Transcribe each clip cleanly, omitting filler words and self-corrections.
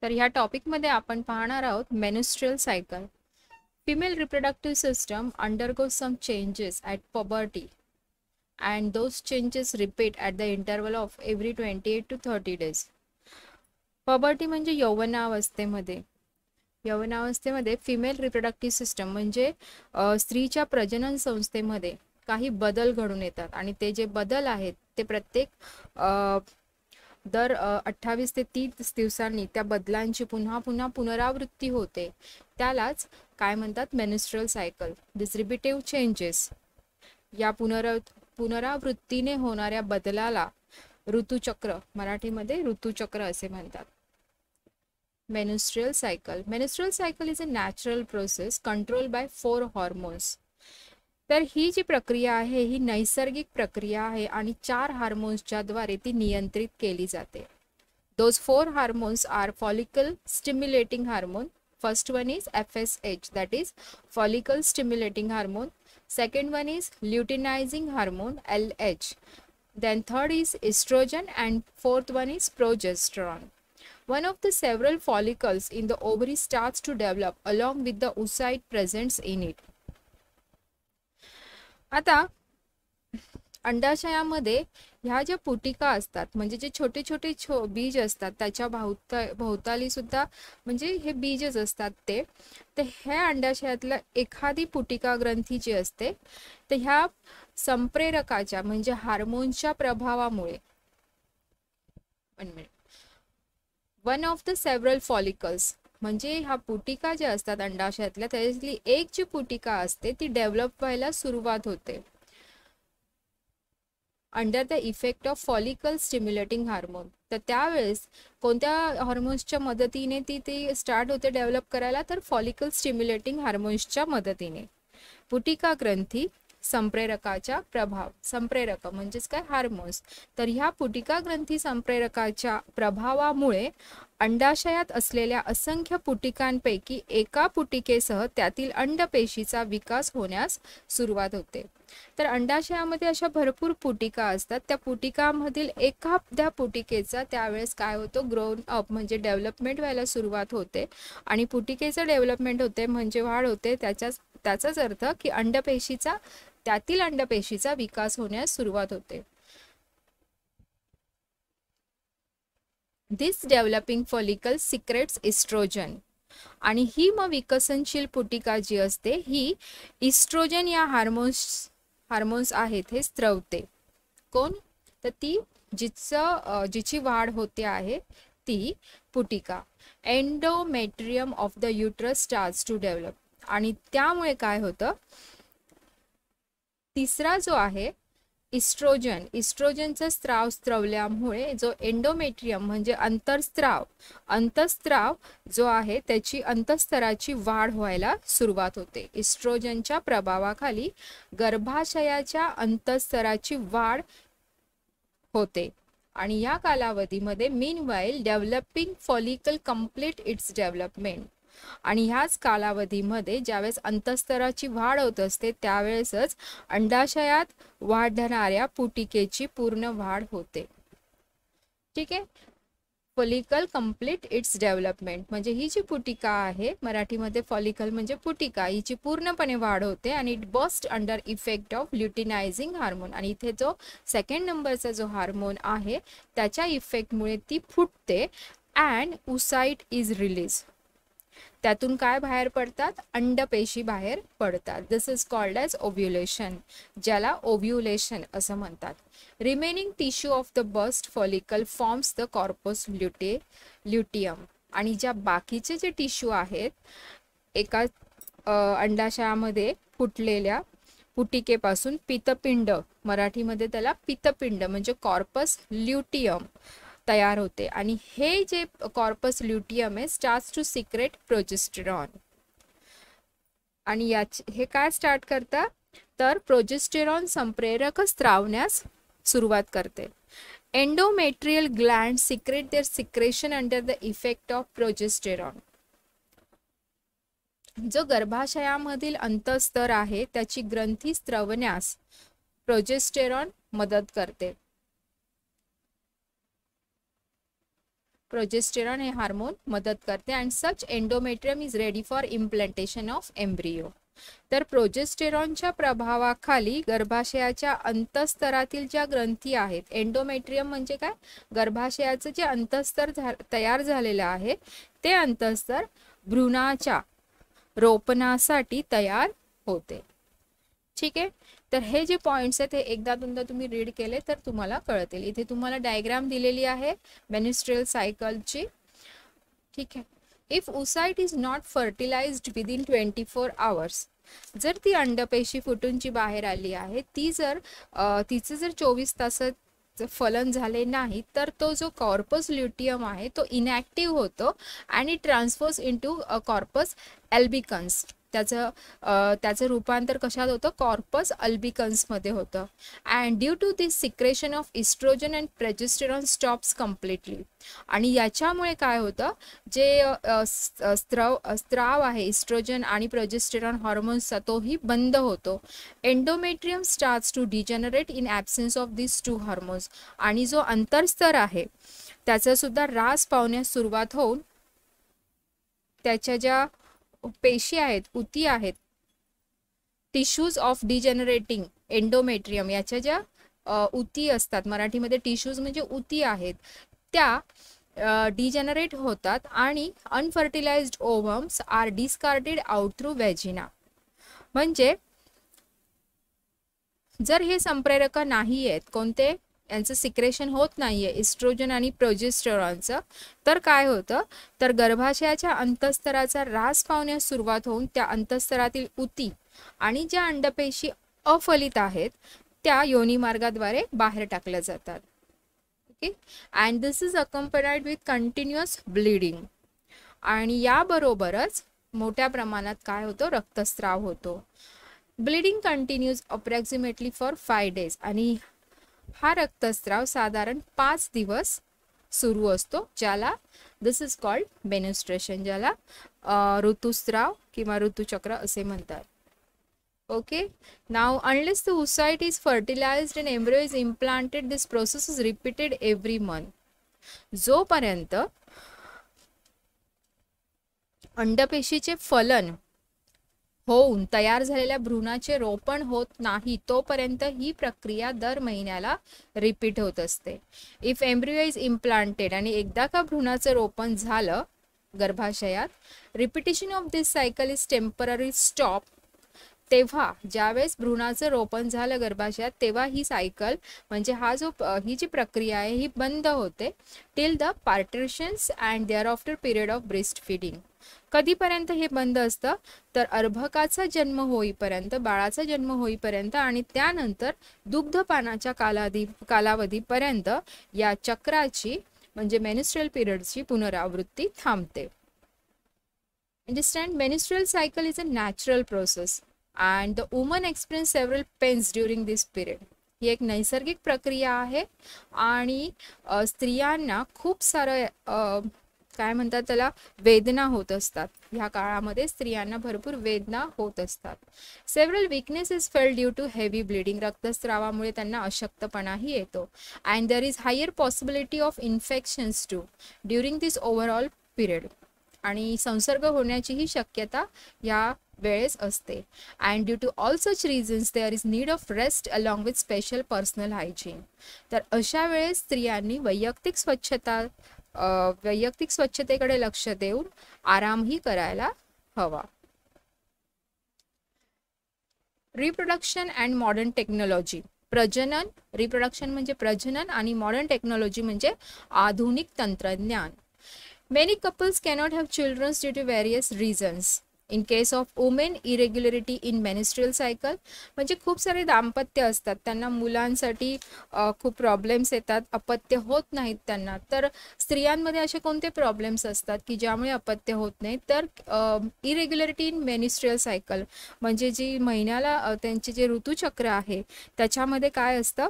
तर ह्या टॉपिकमध्ये आपण पाहणार आहोत menstrual cycle. Female reproductive system undergoes some changes at puberty and those changes repeat at the interval of every 28 to 30 days. Puberty म्हणजे यौवनावस्थेमध्ये female reproductive system म्हणजे स्त्रीच्या प्रजनन संस्थेमध्ये काही बदल घडून येतात आणि ते जे बदल आहेत ते प्रत्येक दर 28 ते 30 दिवसांनी त्या बदलांची पुन्हा पुनरावृत्ती होते. त्यालाच काय म्हणतात? Menstrual cycle. This repetitive changes, या पुनरावृत्तीने होणाऱ्या बदलाला ऋतुचक्र, मराठीमध्ये ऋतुचक्र असे म्हणतात. Menstrual cycle is a natural process control by 4 hormones. तर ही जी प्रक्रिया आहे ही नैसर्गिक प्रक्रिया आहे आणि 4 हार्मोन्सच्या द्वारे ती नियंत्रित केली जाते. Those 4 hormones are follicle stimulating hormone. First one is FSH, that is follicle stimulating hormone. Second one is luteinizing hormone, LH. Then third is estrogen and fourth one is progesterone. One of the several follicles in the ovary starts to develop along with the oocyte present in it. आता अंडाशयामध्ये ह्या ज्या पुटिका असतात म्हणजे जे छोटे छोटे बीज असतात त्याच्या भोवताली सुद्धा म्हणजे हे बीजच असतात ते. तर ह्या अंडाशयातल्या एखादी पुटिका ग्रंथी जी असते तर ह्या संप्रेरकाच्या म्हणजे हार्मोनच्या प्रभावामुळे one of the several follicles म्हणजे ह्या पुटिका ज्या असतात अंडाशयातल्या त्याच्यातली एक जी पुटिका असते ती डेव्हलप व्हायला सुरुवात होते under the effect of follicle stimulating hormone. तर त्यावेळेस कोणत्या हार्मोन्सच्या मदतीने ती स्टार्ट होते डेव्हलप करायला? तर फॉलिकल स्टिम्युलेटिंग हार्मोन्सच्या मदतीने. पुटिका ग्रंथी संप्रेरकाचा प्रभाव, संप्रेरक म्हणजेच काय? हार्मोन्स. तर ह्या पुटिका ग्रंथी संप्रेरकाच्या प्रभावामुळे अंडाशयात असलेल्या असंख्य पुटिकांपैकी एका पुटिकेसह त्यातील अंडपेशीचा विकास होण्यास सुरुवात होते. तर अंडाशयामध्ये अशा भरपूर पुटिका असतात. त्या पुटिकामधील एखाद्या पुटिकेचा त्यावेळेस काय होतो? ग्रोन अप म्हणजे डेव्हलपमेंट व्हायला सुरुवात होते आणि पुटिकेचं डेव्हलपमेंट होते म्हणजे वाढ होते. त्याचाच अर्थ की त्यातील अंडपेशीचा विकास होण्यास सुरुवात होते. दिस डेव्हलपिंग फॉलिकल सिक्रेट्स इस्ट्रोजन. आणि ही मग विकसनशील पुटिका जी असते ही इस्ट्रोजन या हार्मोन्स आहेत हे स्त्रवते. कोण? तर ती जिची वाढ होते आहे ती पुटिका. Endometrium of the uterus starts to develop. आणि त्यामुळे काय होतं? तिसरा जो आहे इस्ट्रोजनचा स्त्रवल्यामुळे जो एंडोमेट्रियम म्हणजे अंतःस्त्राव जो आहे त्याची अंतःस्तराची वाढ व्हायला सुरुवात होते. इस्ट्रोजनच्या प्रभावाखाली गर्भाशयाच्या अंतःस्तराची वाढ होते आणि या कालावधीमध्ये meanwhile developing follicle complete it's development. आणि ह्याच कालावधीमध्ये ज्यावेळेस अंतःस्तराची वाढ होत असते त्यावेळेसच अंडाशयात वाढणाऱ्या पुटिकेची पूर्ण वाढ होते. ठीक आहे. फॉलिकल कंप्लीट इट्स डेव्हलपमेंट म्हणजे ही जी पुटिका आहे, मराठीमध्ये फॉलिकल म्हणजे पुटिका, हिची पूर्णपणे वाढ होते आणि it burst under effect of luteinising hormone. आणि इथे जो सेकंड नंबरचा जो हार्मोन आहे त्याच्या इफेक्टमुळे ती फुटते अँड oocyte इज रिलीज. त्यातून काय बाहेर पडतात? अंडपेशी बाहेर पडतात. This is called as ovulation, ज्याला ओव्ह्युलेशन असं म्हणतात. Remaining tissue of the burst follicle forms the corpus luteum. आणि ज्या बाकीचे जे टिश्यू आहेत एका अंडाशयामध्ये फुटलेल्या पुटिकेपासून पित्तपिंड, मराठीमध्ये त्याला पित्तपिंड म्हणजे कॉर्पस ल्युटियम तयार होते. आणि हे जे कॉर्पस ल्युटियम आहे स्टार्ट्स टू सिक्रेट प्रोजेस्टेरॉन. आणि हे काय स्टार्ट करतं? तर प्रोजेस्टेरॉन संप्रेरक स्त्रावण्यास सुरुवात करते. Endometrial gland secrete their secretion under the effect of progesterone. जो गर्भाशयामधील अंतःस्तर आहे त्याची ग्रंथी स्त्रवण्यास प्रोजेस्टेरॉन मदत करते. प्रोजेस्टेरॉन हे हार्मोन मदत करते and such endometrium is ready for implantation of embryo. तर प्रोजेस्टेरॉनच्या प्रभावाखाली गर्भाशयाच्या अंतस्तरातील ज्या ग्रंथी आहेत, एंडोमेट्रियम म्हणजे काय, गर्भाशयाचं जे अंतस्तर तयार झालेलं आहे ते अंतस्तर भ्रूणाच्या रोपणासाठी तयार होते. ठीक आहे. तर हे जे पॉइंट्स आहेत हे एकदा दोनदा तुम्ही रीड केले तर तुम्हाला कळतील. इथे तुम्हाला डायग्राम दिलेली आहे मेन्स्ट्रुअल सायकलची. ठीक आहे. If oocyte is not fertilised within 24 hours, जर ती अंडपेशी फुटून जी बाहेर आली आहे तिचं जर 24 तासात फलन झाले नाही तर तो जो कॉर्पस ल्युटियम आहे तो इनॅक्टिव्ह होतो आणि ट्रान्सफर्स इनटू कॉर्पस अल्बिकन्स. त्याचं रूपांतर कशात होतं, कॉर्पस अल्बिकन्समध्ये होतं. And due to this secretion of oestrogen and progesterone stops completely. आणि याच्यामुळे काय होतं, जे स्त्राव आहे इस्ट्रोजन आणि प्रोजेस्टेरॉन हॉर्मोन्सचा तोही बंद होतो. Endometrium starts to degenerate in absence of this two hormones. आणि जो अंतर्स्तर आहे त्याचा सुद्धा ऱ्हास पावण्यास सुरुवात होऊन त्याच्या ज्या पेशी आहेत, उती आहेत, टिश्यूज ऑफ डिजनरेटिंग एंडोमेट्रियम याच्या ज्या उती असतात, मराठीमध्ये टिश्यूज म्हणजे उती आहेत, त्या डिजनरेट होतात आणि unfertilized ovums are discarded out through vagina. म्हणजे जर हे संप्रेरक नाही आहेत, कोणते, यांचं सिक्रेशन होत नाहीये इस्ट्रोजन आणि प्रोजेस्टेरॉनचं, तर काय होतं, तर गर्भाशयाच्या अंतस्तराचा ऱ्हास पावण्यास सुरुवात होऊन त्या अंतस्तरातील उती आणि ज्या अंडपेशी अफलित आहेत त्या योनी मार्गाद्वारे बाहेर टाकल्या जातात. Okay. And this is accompanied with continuous bleeding. आणि याबरोबरच मोठ्या प्रमाणात काय होतं, रक्तस्राव होतो. Bleeding continues approximately for 5 days. आणि हा रक्तस्राव साधारण 5 दिवस सुरू असतो, ज्याला दिस इज कॉल्ड मेन्स्ट्रुएशन, ज्याला ऋतुस्राव किंवा ऋतुचक्र असे म्हणतात. Okay. Now unless the oocyte is fertilised and embryo is implanted, this process is repeated every month. जोपर्यंत अंडपेशीचे फलन होऊन तयार झालेल्या भ्रूणाचे रोपण होत नाही तोपर्यंत ही प्रक्रिया दर महिन्याला रिपीट होत असते. इफ एम्ब्रियो इज इम्प्लांटेड, आणि एकदा का भ्रूणाचं रोपण झालं गर्भाशयात, repetition of this cycle is temporary stop. तेव्हा ज्यावेळेस भ्रूणाचं रोपण झालं गर्भाशयात तेव्हा ही सायकल म्हणजे ही जी प्रक्रिया आहे ही बंद होते till the partitions and there after period of breast feeding. कधीपर्यंत हे बंद असतं, तर अर्भकाचा जन्म होईपर्यंत, बाळाचा जन्म होईपर्यंत आणि त्यानंतर दुग्धपानाच्या कालावधीपर्यंत या चक्राची म्हणजे मेन्स्ट्रुअल पिरियडची पुनरावृत्ती थांबते. Understand? Menstrual cycle is a natural process and the woman experience several pains during this period. ही एक नैसर्गिक प्रक्रिया आहे आणि स्त्रियांना खूप सारं काय म्हणतात त्याला, वेदना होत असतात. ह्या काळामध्ये स्त्रियांना भरपूर वेदना होत असतात. Several weaknesses felt due to heavy bleeding. रक्तस्रावामुळे त्यांना अशक्तपणाही येतो. And there is higher possibility of infections to during this overall period. आणि संसर्ग होण्याचीही शक्यता या वेळेस असते. And due to all such reasons there is need of rest along with special personal hygiene. तर अशा वेळेस स्त्रियांनी वैयक्तिक स्वच्छतेकडे लक्ष देऊन आरामही करायला हवा. Reproduction and modern technology. प्रजनन, रिप्रोडक्शन म्हणजे प्रजनन आणि मॉडर्न टेक्नॉलॉजी म्हणजे आधुनिक तंत्रज्ञान. Many couples cannot have childrens due to various reasons. In case of women, irregularity in menstrual cycle. म्हणजे खूप सारे दाम्पत्य असतात, त्यांना मुलांसाठी खूप प्रॉब्लेम्स येतात, अपत्य होत नाहीत त्यांना. तर स्त्रियांमध्ये असे कोणते प्रॉब्लेम्स असतात की ज्यामुळे अपत्य होत नाही, तर इरेग्युलरिटी इन मेन्स्ट्रुअल सायकल म्हणजे जी महिन्याला त्यांचे जे ऋतुचक्र आहे त्याच्यामध्ये काय असतं,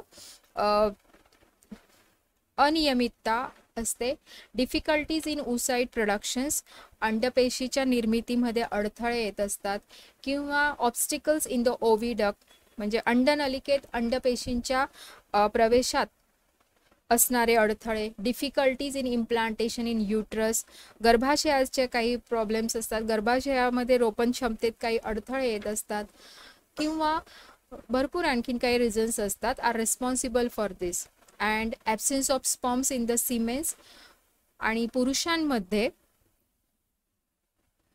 अनियमितता असते. डिफिकल्टीज इन oocyte प्रोडक्शन्स, अंडपेशीच्या निर्मितीमध्ये अडथळे येत असतात. किंवा ऑब्स्टिकल्स इन द ओव्हिडक्ट म्हणजे अंडनलिकेत अंडपेशींच्या प्रवेशात असणारे अडथळे, difficulties in implantation in uterus, गर्भाशयाचे काही प्रॉब्लेम्स असतात, गर्भाशयामध्ये रोपण क्षमतेत काही अडथळे येत असतात, किंवा भरपूर आणखीन काही रिझन्स असतात are responsible for this. And absence of sperms in the semens, आणि पुरुषांमध्ये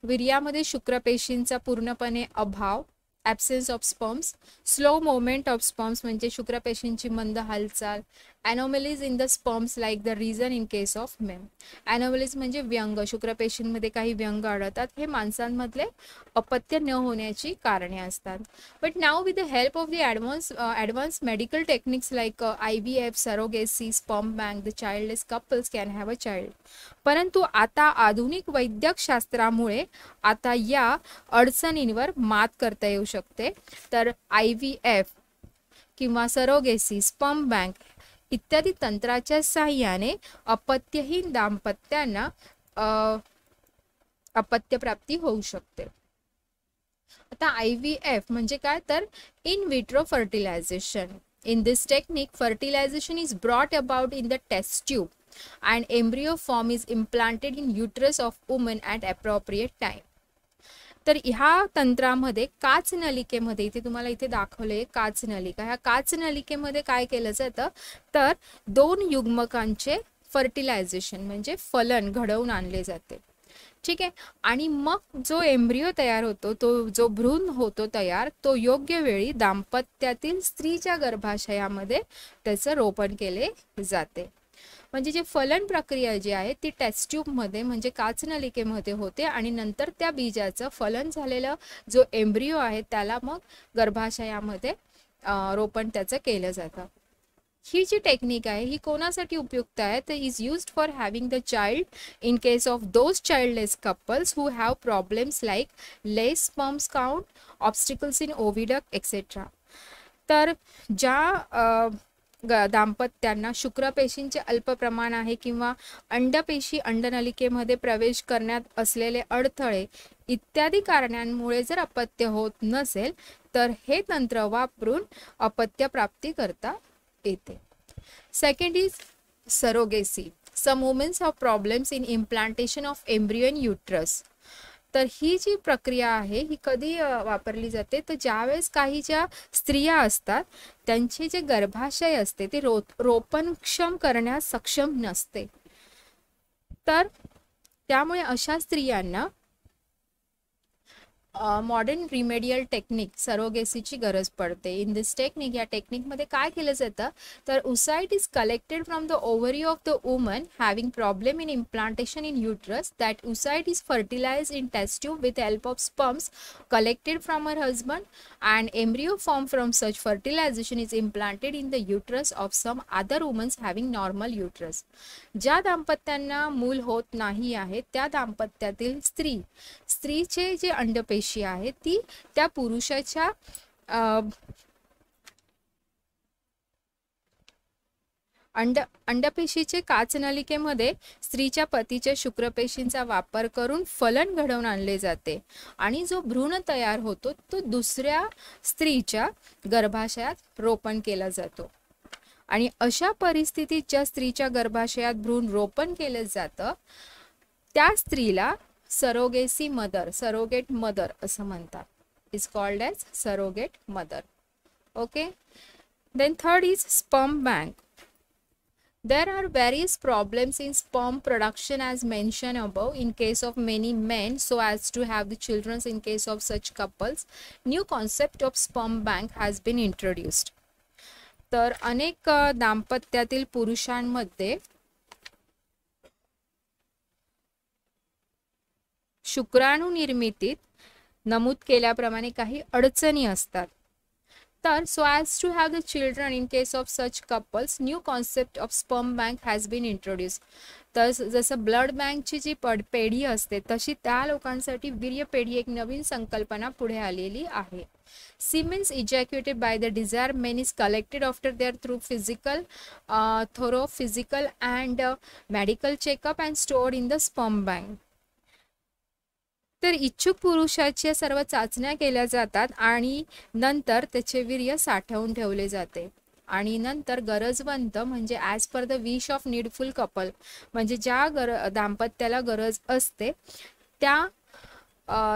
वीर्यामध्ये शुक्रपेशींचा पूर्णपणे अभाव, absence of sperms, slow moment of sperms म्हणजे शुक्रपेशींची मंद हालचाल, anomalies in the sperms like the reason in case of men. Anomalies म्हणजे व्यंग, शुक्रपेशींमध्ये काही व्यंग आढळतात, हे माणसांमधले अपत्य न होण्याची कारणे असतात. But now with the help of the advance medical techniques like IVF, surrogacy, sperm bank, the childless couples can have a child. परंतु आता आधुनिक वैद्यकशास्त्रामुळे आता या अडचणींवर मात करता येऊ शकते. तर IVF किंवा सरोगेसी, स्पर्म बँक इत्यादी तंत्राच्या साहाय्याने अपत्यहीन दाम्पत्यांना अपत्यप्राप्ती होऊ शकते. आता IVF म्हणजे काय, तर in vitro fertilisation. In this technique fertilisation is brought about in the test tube and embryo form is implanted in uterus of woman at appropriate time. तर ह्या तंत्रामध्ये काच नलिकेमध्ये, इथे तुम्हाला इथे दाखवले काच नलिका, ह्या काच नलिकेमध्ये काय केलं जातं, तर 2 युग्मकांचे फर्टिलायझेशन म्हणजे फलन घडवून आणले जाते. ठीक आहे. आणि मग जो एम्ब्रियो तयार होतो, तो जो भ्रूण होतो तयार, तो योग्य वेळी दाम्पत्यातील स्त्रीच्या गर्भाशयामध्ये त्याचं रोपण केले जाते. म्हणजे जे फलन प्रक्रिया जी आहे ती टेस्ट ट्यूबमध्ये म्हणजे काच नलिकेमध्ये होते, आणि नंतर त्या बीजाचं फलन झालेलं जो एम्ब्रियो आहे त्याला मग गर्भाशयामध्ये रोपण त्याचं केलं जातं. ही जी टेक्निक आहे ही कोणासाठी उपयुक्त आहे, तर is used for having the child in case of those childless couples who have problems like less sperms count, obstacles in oviduct etcetera. तर ज्या दाम्पत्यांना शुक्रपेशींचे अल्प प्रमाण आहे किंवा अंडपेशी अंडनलिकेमध्ये प्रवेश करण्यात असलेले अडथळे इत्यादी कारणांमुळे जर अपत्य होत नसेल तर हे तंत्र वापरून अपत्य प्राप्ती करता येते. Second is surrogacy. Some womens have problems in implantation of embryo in uterus. तर ही जी प्रक्रिया आहे ही कधी वापरली जाते, तर ज्यावेळेस काही ज्या स्त्रिया असतात त्यांचे जे गर्भाशय असते ते रोपणक्षम करण्यास सक्षम नसते, तर त्यामुळे अशा स्त्रियांना मॉडर्न रिमेडियल टेक्निक सरोगेसीची गरज पडते. इन दिस टेक्निक, या टेक्निकमध्ये काय केलं जातं, तर oocyte is collected from the ovary of the woman having problem in implantation in uterus. That oocyte is fertilised in test tube with help of sperms collected from her husband, and embryo formed from such fertilization is implanted in the uterus of some other women having normal uterus. ज्या दाम्पत्यांना मूल होत नाही आहे त्या दाम्पत्यातील स्त्रीचे जे अंडपेशी आहे ती त्या पुरुषाच्या अंडपेशीचे काच नलिकेमध्ये स्त्रीच्या पतीच्या शुक्रपेशींचा वापर करून फलन घडवून आणले जाते, आणि जो भ्रूण तयार होतो तो दुसऱ्या स्त्रीच्या गर्भाशयात रोपण केला जातो. आणि अशा परिस्थितीत ज्या स्त्रीच्या गर्भाशयात भ्रूण रोपण केलं जातं त्या स्त्रीला सरोगेसी मदर, सरोगेट मदर असं म्हणतात. Is called as surrogate mother. Okay. Then third is sperm bank. There are various problems in sperm production as mentioned above in case of many men so as to have the children in case of such couples. New concept of sperm bank has been introduced. तर अनेक दाम्पत्यातील पुरुषांमध्ये शुक्राणू निर्मितीत नमूद केल्याप्रमाणे काही अडचणी असतात. तर so as to have the children in case of such couples, new concept of sperm bank has been introduced. तर जसं ब्लड बँकची जी पेढी असते तशी त्या लोकांसाठी वीर्य पेढी एक नवीन संकल्पना पुढे आलेली आहे. Semen ejaculated by the desired man is collected after their thorough physical and medical checkup and stored in the sperm bank. तर इच्छुक पुरुषाच्या सर्व चाचण्या केल्या जातात आणि नंतर त्याचे वीर्य साठवून ठेवले जाते. आणि नंतर गरजवंत म्हणजे as per the wish of needful couple, म्हणजे ज्या दाम्पत्याला गरज असते त्या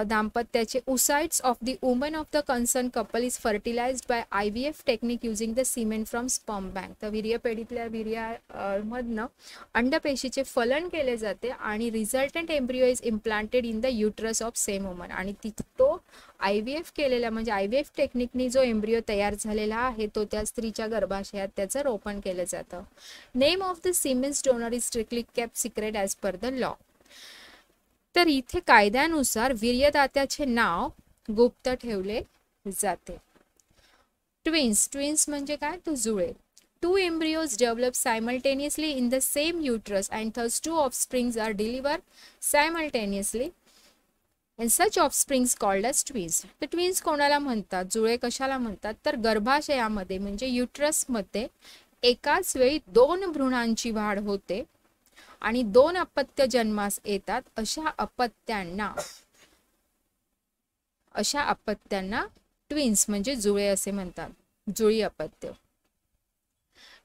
दाम्पत्याचे oocytes of the woman of the concern couple is fertilised by IVF technique using the semen from sperm bank. तर वीर्यपेढीतल्या वीर्यामधनं अंडपेशीचे फलन केले जाते आणि resultant embryo is implanted in the uterus of same woman, आणि तो IVF केलेला म्हणजे IVF टेक्निकनी जो एम्ब्रिओ तयार झालेला आहे तो त्या स्त्रीच्या गर्भाशयात त्याचं रोपण केलं जातं. Name of the semens donor is strictly kept secret as per the law. तर इथे कायद्यानुसार वीर्यदात्याचे नाव गुप्त ठेवले जाते. ट्विन्स म्हणजे काय, तो जुळे. Two embryos develop simultaneously in the same uterus and thus two offsprings are delivered simultaneously and such offsprings called as twins. तर ट्विन्स कोणाला म्हणतात, जुळे कशाला म्हणतात, तर गर्भाशयामध्ये म्हणजे युट्रसमध्ये एकाच वेळी 2 भ्रूणांची वाढ होते आणि 2 अपत्य जन्मास येतात. अशा अपत्यांना ट्विन्स म्हणजे जुळे असे म्हणतात, जुळी अपत्य.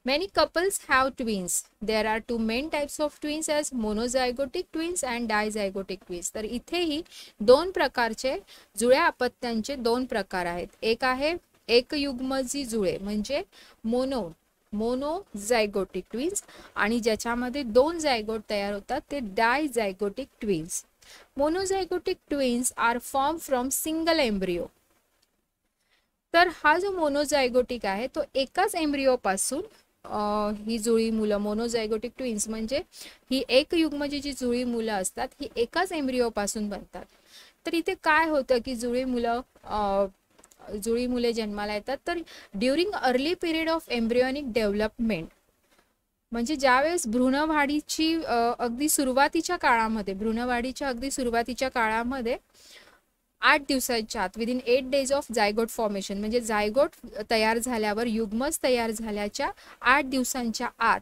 Many couples have twins. There are 2 main types of twins as monozygotic twins and dizygotic twins. तर इथेही 2 प्रकारचे जुळ्या अपत्यांचे 2 प्रकार आहेत. एक आहे एकयुग्मजी जुळे म्हणजे मोनोझायगोटिक ट्विन्स, आणि ज्याच्यामध्ये 2 झायगोट तयार होतात ते dizygotic twins. Monozygotic twins are form from single embryo. तर हा जो मोनोझायगोटिक आहे तो एकाच एम्ब्रिओ पासून ही जुळी मुलं, मोनोझायगोटिक ट्विन्स म्हणजे ही एकयुग्मची जी जुळी मुलं असतात ही एकाच एम्ब्रिओ पासून बनतात. तर इथे काय होतं की जुळी मुले जन्माला येतात. तर during early period of embryonic development, म्हणजे ज्यावेळेस भ्रूणवाढीची अगदी सुरुवातीच्या काळामध्ये 8 दिवसांच्या आत, within 8 days of zygote formation, म्हणजे जायगोट तयार झाल्यावर, युग्मज तयार झाल्याच्या 8 दिवसांच्या आत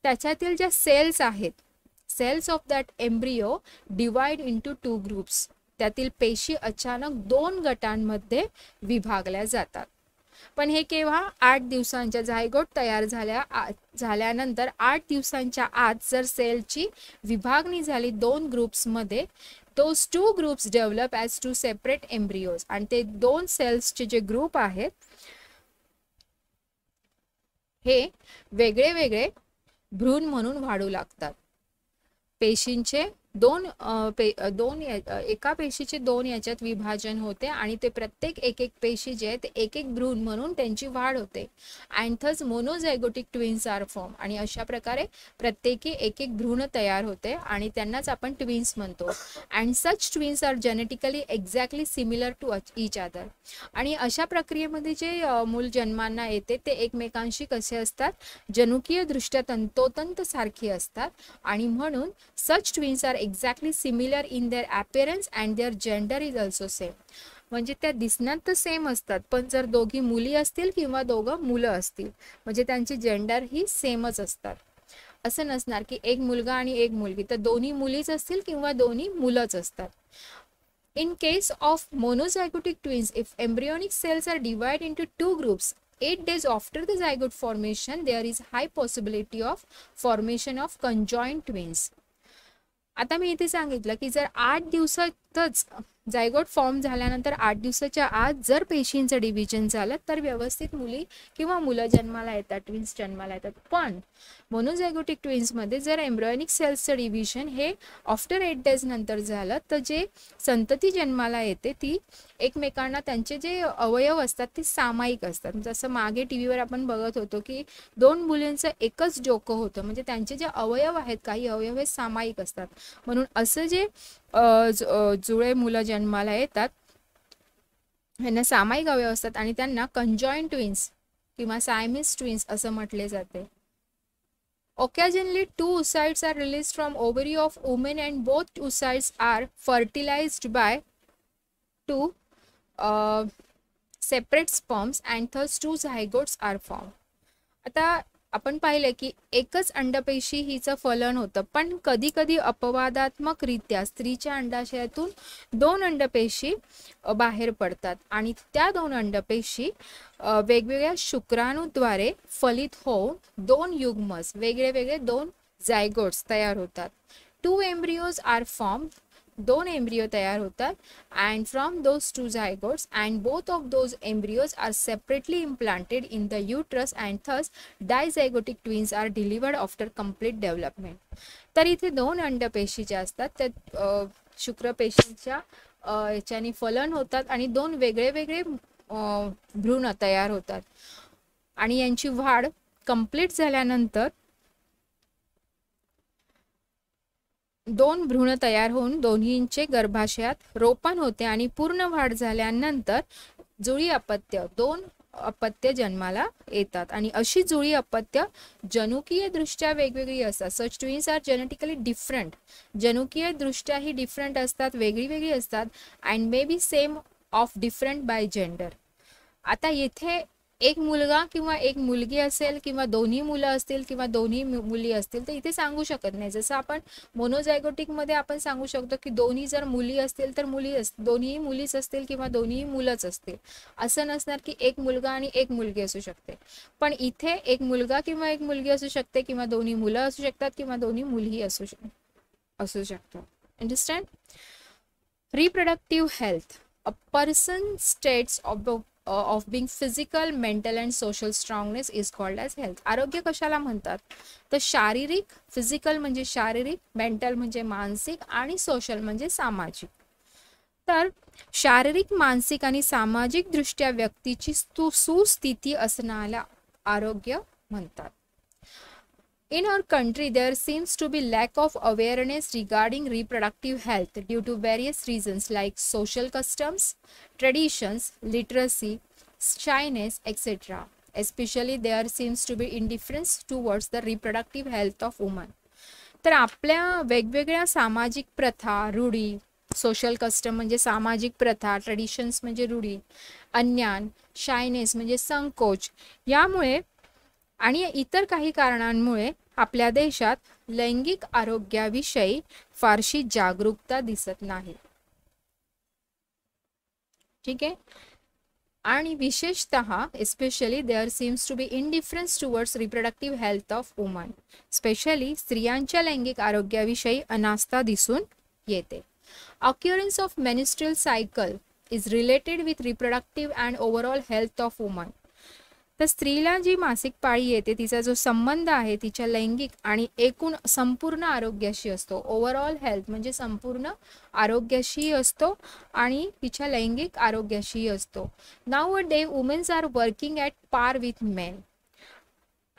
त्याच्यातील ज्या सेल्स आहेत, cells of that embryo divide into 2 groups. त्यातील पेशी अचानक 2 गटांमध्ये विभागल्या जातात. पण हे केव्हा, 8 दिवसांच्या जायगोट तयार झाल्यानंतर 8 दिवसांच्या आत जर सेलची विभागणी झाली 2 ग्रुप्समध्ये, those 2 groups develop as 2 separate embryos, आणि ते 2 सेल्सचे जे ग्रुप आहेत हे वेगळे वेगळे भ्रूण म्हणून वाढू लागतात. पेशींचे एका पेशीचे 2 याच्यात विभाजन होते आणि ते प्रत्येक एक पेशी जे आहे ते एक भ्रूण म्हणून त्यांची वाढ होते. And thus monozygotic twins are form, आणि अशा प्रकारे प्रत्येकी एक भ्रूण तयार होते आणि त्यांनाच आपण ट्विन्स म्हणतो. And such twins are genetically exactly similar to each other. आणि अशा प्रक्रियेमध्ये जे मूल जन्मांना येते ते एकमेकांशी कसे असतात, जनुकीय दृष्ट्या तंतोतंत सारखी असतात, आणि म्हणून such twins are exactly similar in their appearance and their gender is also same. म्हणजे त्या दिसण्यात तर सेम असतात, पण जर दोघी मुली असतील किंवा दोघं मुलं असतील म्हणजे त्यांची जेंडर ही सेमच असतात. असं नसणार की एक मुलगा आणि एक मुलगी, तर दोन्ही मुलीच असतील किंवा दोन्ही मुलंच असतात. In case of monozygotic twins, if embryonic cells are divided into 2 groups, 8 days after the zygote formation, there is high possibility of formation of conjoined twins. आता मी इथे सांगितलं की जर 8 दिवसातच जायगोट फॉर्म झाल्यानंतर 8 दिवसाच्या आत जर पेशींचं डिव्हिजन झालं तर व्यवस्थित मुली किंवा मुलं जन्माला येतात, ट्विन्स जन्माला येतात. पण मोनोझायगोटिक ट्विन्समध्ये जर एम्ब्रियोनिक सेल्सचं डिव्हिजन हे आफ्टर 8 days नंतर झालं तर जे संतती जन्माला येते ती एकमेकांना त्यांचे जे अवयव असतात ते सामायिक असतात. जसं मागे टीव्हीवर आपण बघत होतो की 2 मुलींचं एकच डोकं होतं, म्हणजे त्यांचे जे अवयव आहेत काही अवयव हे सामायिक असतात. म्हणून असं जे जुळे मुलं जन्माला येतात यांना सामायिक अवयव असतात आणि त्यांना कंजॉइंट ट्विन्स किंवा सायमिस ट्विन्स असं म्हटले जाते. Occasionally 2 oocytes are released from ovary of women and both oocytes are fertilized by 2 separate sperms and thus 2 zygotes are formed. आता आपण पाहिलं की एकच अंडपेशी हिचं फलन होतं, पण कधी कधी अपवादात्मकरित्या स्त्रीच्या अंडाशयातून 2 अंडपेशी बाहेर पडतात आणि त्या 2 अंडपेशी वेगवेगळ्या शुक्राणूद्वारे फलित होऊन 2 युग्मस वेगळे वेगळे 2 झायगोट्स तयार होतात. 2 एम्ब्रियोज आर फॉर्म्ड, 2 एम्ब्रियो तयार होतात and from those 2 zygotes and both of those embryos are separately implanted in the uterus and thus dizygotic twins are delivered after complete development. तर इथे 2 अंडपेशी ज्या असतात त्या शुक्रपेशींच्या याच्याने फलन होतात आणि 2 वेगळे वेगळे भ्रूण तयार होतात आणि यांची वाढ कंप्लीट झाल्यानंतर 2 भ्रूण तयार होऊन दोन्हींचे गर्भाशयात रोपण होते आणि पूर्ण वाढ झाल्यानंतर जुळी अपत्य 2 अपत्य जन्माला येतात आणि अशी जुळी अपत्य जनुकीय दृष्ट्या वेगवेगळी असतात. Such twins are genetically different. जनुकीय दृष्ट्या ही डिफरंट असतात, वेगळी वेगळी असतात and may be same of different by gender. आता येथे एक मुलगा किंवा एक मुलगी असेल किंवा दोन्ही मुलं असतील किंवा दोन्ही मुली असतील तर इथे सांगू शकत नाही. जसं आपण मोनोझायगोटिक मध्ये आपण सांगू शकतो की दोन्ही जर मुली असतील तर दोन्ही मुलीच असतील किंवा दोन्ही मुलंच असतील. असं नसणार की एक मुलगा आणि एक मुलगी असू शकते, पण इथे एक मुलगा किंवा एक मुलगी असू शकते किंवा दोन्ही मुलं असू शकतात किंवा दोन्ही मुलीही असू शकतात. Understand? Reproductive health. A person states of being physical, mental and social strongness is called as health. आरोग्य कशाला म्हणतात तर शारीरिक, फिजिकल म्हणजे शारीरिक, मेंटल म्हणजे मानसिक आणि सोशल म्हणजे सामाजिक. तर शारीरिक, मानसिक आणि सामाजिक दृष्ट्या व्यक्तीची सुस्थिती असण्याला आरोग्य म्हणतात. In our country, there seems to be lack of awareness regarding reproductive health due to various reasons like social customs, traditions, literacy, shyness, etc. Especially there seems to be indifference towards the reproductive health of women. तर आपल्या वेगवेगळ्या सामाजिक प्रथा, रूढी, social custom म्हणजे सामाजिक प्रथा, traditions म्हणजे रूढी, अज्ञान, शायनेस म्हणजे संकोच, यामुळे आणि इतर काही कारणांमुळे आपल्या देशात लैंगिक आरोग्याविषयी फारशी जागरूकता दिसत नाही. ठीक आहे. आणि विशेषतः especially there seems to be indifference towards reproductive health of women. Specially स्त्रियांच्या लैंगिक आरोग्याविषयी अनास्था दिसून येते. Occurrence of menstrual cycle is related with reproductive and overall health of women. तर स्त्रीला जी मासिक पाळी येते तिचा जो संबंध आहे तिच्या लैंगिक आणि एकूण संपूर्ण आरोग्याशी असतो. ओव्हरऑल हेल्थ म्हणजे संपूर्ण आरोग्याशी असतो आणि तिच्या लैंगिक आरोग्याशी असतो. Nowadays womens are working at par with men.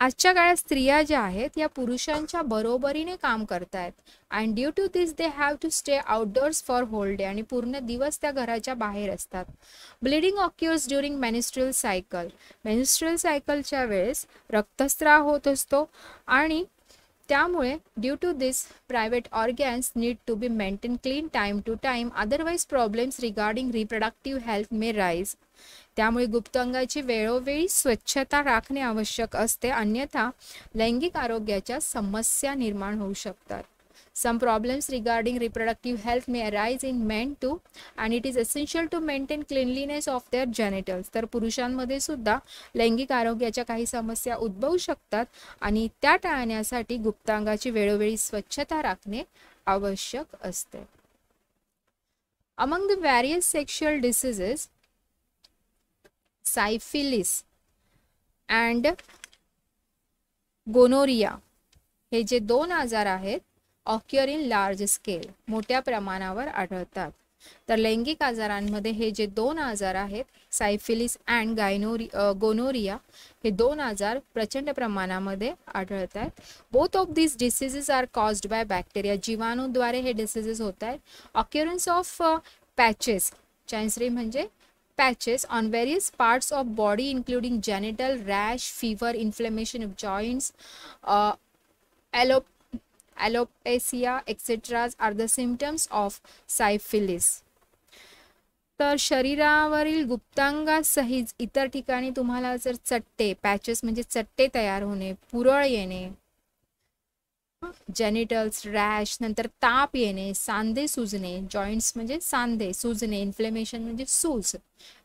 आजच्या काळात स्त्रिया ज्या आहेत या पुरुषांच्या बरोबरीने काम करतायत and due to this they have to stay outdoors for whole day. आणि पूर्ण दिवस त्या घराच्या बाहेर असतात. Bleeding occurs during menstrual cycle. Menstrual सायकलच्या वेळेस रक्तस्राव होत असतो आणि त्यामुळे due to this private organs need to be maintain clean time to time, otherwise problems regarding reproductive health may rise. त्यामुळे गुप्तांगाची वेळोवेळी स्वच्छता राखणे आवश्यक असते, अन्यथा लैंगिक आरोग्याच्या समस्या निर्माण होऊ शकतात. Some problems regarding reproductive health may arise in men too and it is essential to maintain cleanliness of their genitals. तर पुरुषांमध्ये सुद्धा लैंगिक आरोग्याच्या काही समस्या उद्भवू शकतात आणि त्या टाळण्यासाठी गुप्तांगाची वेळोवेळी स्वच्छता राखणे आवश्यक असते. Among the various sexual diseases, syphilis and gonorrhoea हे जे 2 आजार आहेत ऑक्युअर इन लार्ज स्केल, मोठ्या प्रमाणावर आढळतात. तर लैंगिक आजारांमध्ये हे जे 2 आजार आहेत सायफिलिस अँड गोनोरिया हे 2 आजार प्रचंड प्रमाणामध्ये आढळतात. Both of this diseases are caused by bacteria. जीवाणूद्वारे हे डिसीजेस होत आहेत. ऑक्युरन्स ऑफ पॅचेस, चान्सरी म्हणजे patches on various parts of body including genital, rash, fever, inflammation of joints, alopecia etc. are the symptoms of syphilis. तर शरीरावरील गुप्तांगासहित इतर ठिकाणी तुम्हाला जर चट्टे, पॅचेस म्हणजे चट्टे तयार होणे, पुरळ येणे, जेनिटल्स, रॅश, नंतर ताप येणे, सांधे सुजणे, जॉईंट्स म्हणजे सांधे सुजणे, इन्फ्लेमेशन म्हणजे सूज,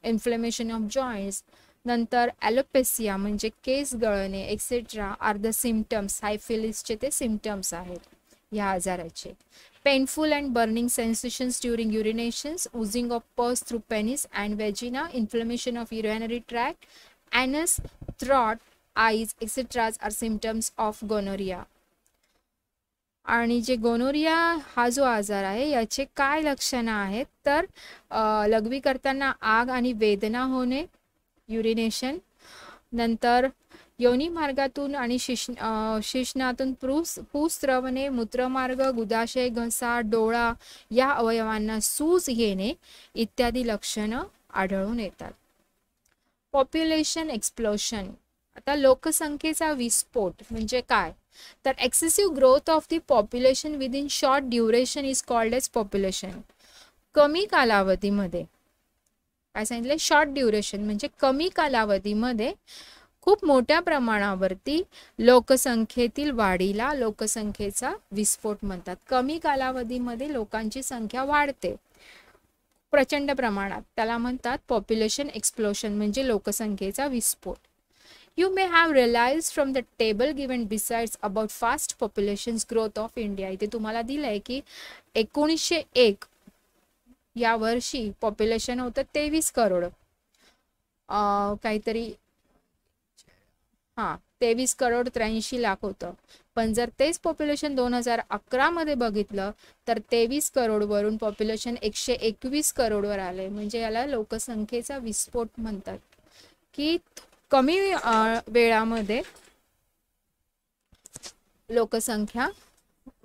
इन्फ्लेमेशन ऑफ जॉईंट्स, नंतर ॲलोपेसिया म्हणजे केस गळणे एक्सेट्रा आर द सिम्पटम्स. सायफिलिसचे ते सिम्पटम्स आहेत ह्या आजाराचे. Painful and burning sensations during urinations, oozing of pus through penis and vagina, inflammation of urinary tract, anus, throat, eyes etceteras are symptoms of gonorrhoea. आणि जे गोनोरिया हा जो आजार आहे याचे काय लक्षणं आहेत तर लघवी करताना आग आणि वेदना होणे, युरिनेशन, नंतर योनी मार्गातून आणि शिश्नातून पूस स्रवणे, मूत्रमार्ग, गुदाशय, घसा, डोळा या अवयवांना सूज येणे इत्यादी लक्षणं आढळून येतात. Population explosion. आता लोकसंख्येचा विस्फोट म्हणजे काय तर excessive growth of the population within short duration is called as population. कमी कालावधीमध्ये काय सांगितलं, शॉर्ट ड्युरेशन म्हणजे कमी कालावधीमध्ये खूप मोठ्या प्रमाणावरती लोकसंख्येतील वाढीला लोकसंख्येचा विस्फोट म्हणतात. कमी कालावधीमध्ये लोकांची संख्या वाढते प्रचंड प्रमाणात, त्याला म्हणतात पॉप्युलेशन एक्सप्लोशन म्हणजे लोकसंख्येचा विस्फोट. You may have realized from the table given besides about fast populations growth of India. इथे तुम्हाला दिलंय की 1901 या वर्षी पॉप्युलेशन होतं 23 करोड काहीतरी 23 करोड 83 लाख होतं. पण जर तेच पॉप्युलेशन 2011 मध्ये बघितलं तर 23 करोड वरून पॉप्युलेशन 121 करोडवर आले. म्हणजे याला लोकसंख्येचा विस्फोट म्हणतात की कमी वेळामध्ये लोकसंख्या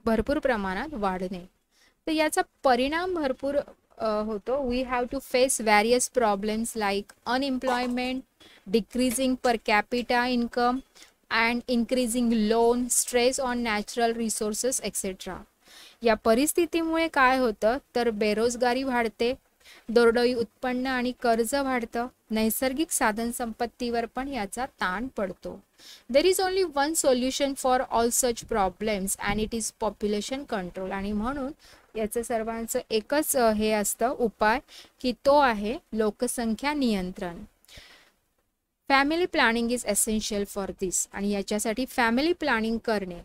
भरपूर प्रमाणात वाढणे. तर याचा परिणाम भरपूर होतो. We have to face various problems like unemployment, decreasing per capita income and increasing loan, stress on natural resources et cetera. या परिस्थितीमुळे काय होतं तर बेरोजगारी वाढते, दरडोई उत्पन्न आणि कर्ज वाढतं, नैसर्गिक साधन संपत्तीवर पण याचा ताण पडतो. There is only one solution for all such problems and it is population control. आणि म्हणून याचं सर्वांचं एकच हे असतं उपाय की तो आहे लोकसंख्या नियंत्रण. Family planning is essential for this. आणि याच्यासाठी फॅमिली प्लॅनिंग करणे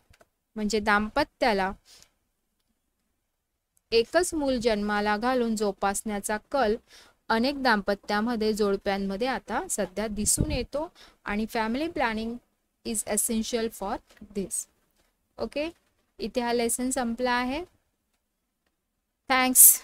म्हणजे दाम्पत्याला एकच मूल जन्माला घालून जोपासण्याचा कल अनेक दाम्पत्यामध्ये जोडप्यांमध्ये आता सध्या दिसून येतो आणि family planning is essential for this. Okay, इथे हा लेसन संपला आहे. थँक्स.